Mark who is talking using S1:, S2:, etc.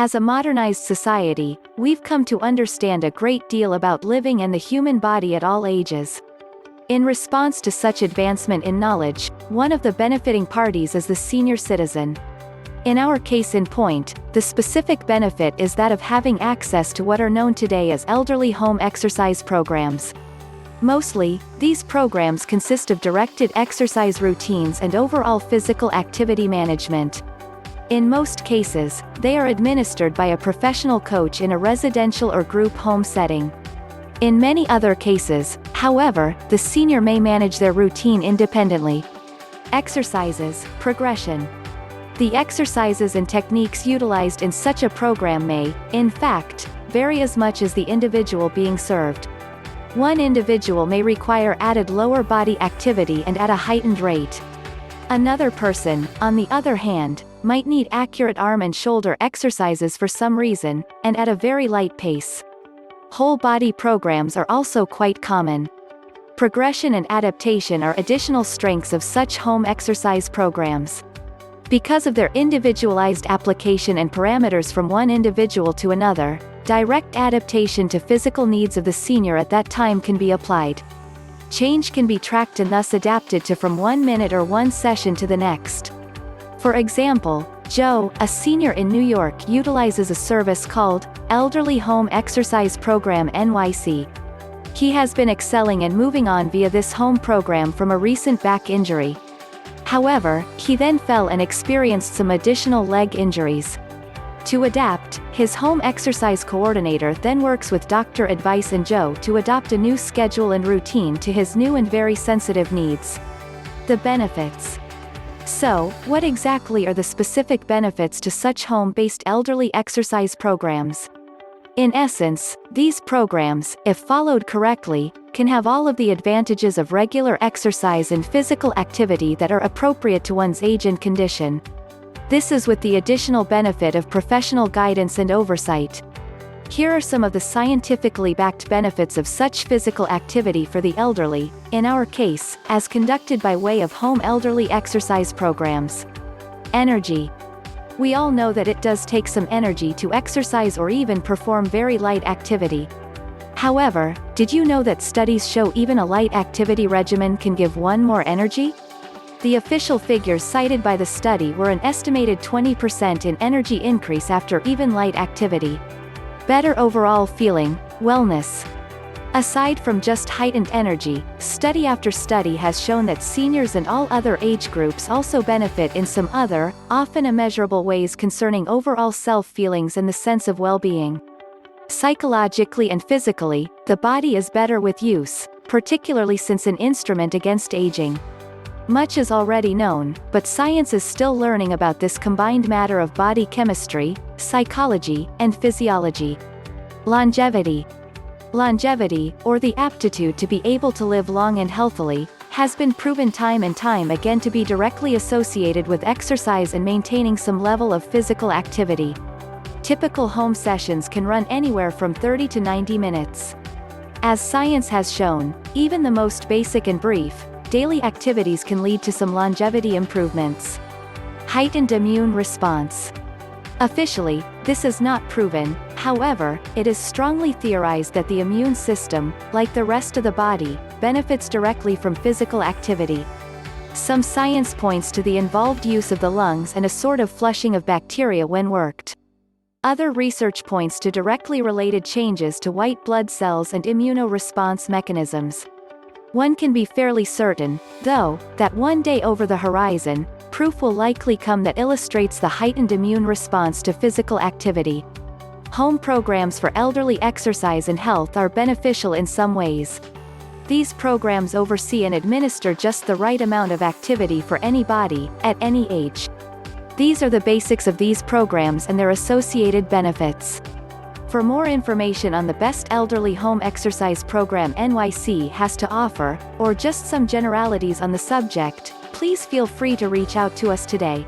S1: As a modernized society, we've come to understand a great deal about living and the human body at all ages. In response to such advancement in knowledge, one of the benefiting parties is the senior citizen. In our case in point, the specific benefit is that of having access to what are known today as elderly home exercise programs. Mostly, these programs consist of directed exercise routines and overall physical activity management. In most cases, they are administered by a professional coach in a residential or group home setting. In many other cases, however, the senior may manage their routine independently. Exercises, progression. The exercises and techniques utilized in such a program may, in fact, vary as much as the individual being served. One individual may require added lower body activity and at a heightened rate. Another person, on the other hand, might need accurate arm and shoulder exercises for some reason, and at a very light pace. Whole body programs are also quite common. Progression and adaptation are additional strengths of such home exercise programs. Because of their individualized application and parameters from one individual to another, direct adaptation to physical needs of the senior at that time can be applied. Change can be tracked and thus adapted to from 1 minute or one session to the next. For example, Joe, a senior in New York, utilizes a service called Elderly Home Exercise Program NYC. He has been excelling and moving on via this home program from a recent back injury. However, he then fell and experienced some additional leg injuries. To adapt, his home exercise coordinator then works with doctor advice and Joe to adopt a new schedule and routine to his new and very sensitive needs. The benefits. So, what exactly are the specific benefits to such home-based elderly exercise programs? In essence, these programs, if followed correctly, can have all of the advantages of regular exercise and physical activity that are appropriate to one's age and condition. This is with the additional benefit of professional guidance and oversight. Here are some of the scientifically backed benefits of such physical activity for the elderly, in our case, as conducted by way of home elderly exercise programs. Energy. We all know that it does take some energy to exercise or even perform very light activity. However, did you know that studies show even a light activity regimen can give one more energy? The official figures cited by the study were an estimated 20% in energy increase after even light activity. Better overall feeling, wellness. Aside from just heightened energy, study after study has shown that seniors and all other age groups also benefit in some other, often immeasurable ways concerning overall self-feelings and the sense of well-being. Psychologically and physically, the body is better with use, particularly since an instrument against aging. Much is already known, but science is still learning about this combined matter of body chemistry, psychology, and physiology. Longevity. Longevity, or the aptitude to be able to live long and healthily, has been proven time and time again to be directly associated with exercise and maintaining some level of physical activity. Typical home sessions can run anywhere from 30 to 90 minutes. As science has shown, even the most basic and brief, daily activities can lead to some longevity improvements. Heightened immune response. Officially, this is not proven, however, it is strongly theorized that the immune system, like the rest of the body, benefits directly from physical activity. Some science points to the involved use of the lungs and a sort of flushing of bacteria when worked. Other research points to directly related changes to white blood cells and immunoresponse mechanisms. One can be fairly certain, though, that one day over the horizon, proof will likely come that illustrates the heightened immune response to physical activity. Home programs for elderly exercise and health are beneficial in some ways. These programs oversee and administer just the right amount of activity for any body, at any age. These are the basics of these programs and their associated benefits. For more information on the best elderly home exercise program NYC has to offer, or just some generalities on the subject, please feel free to reach out to us today.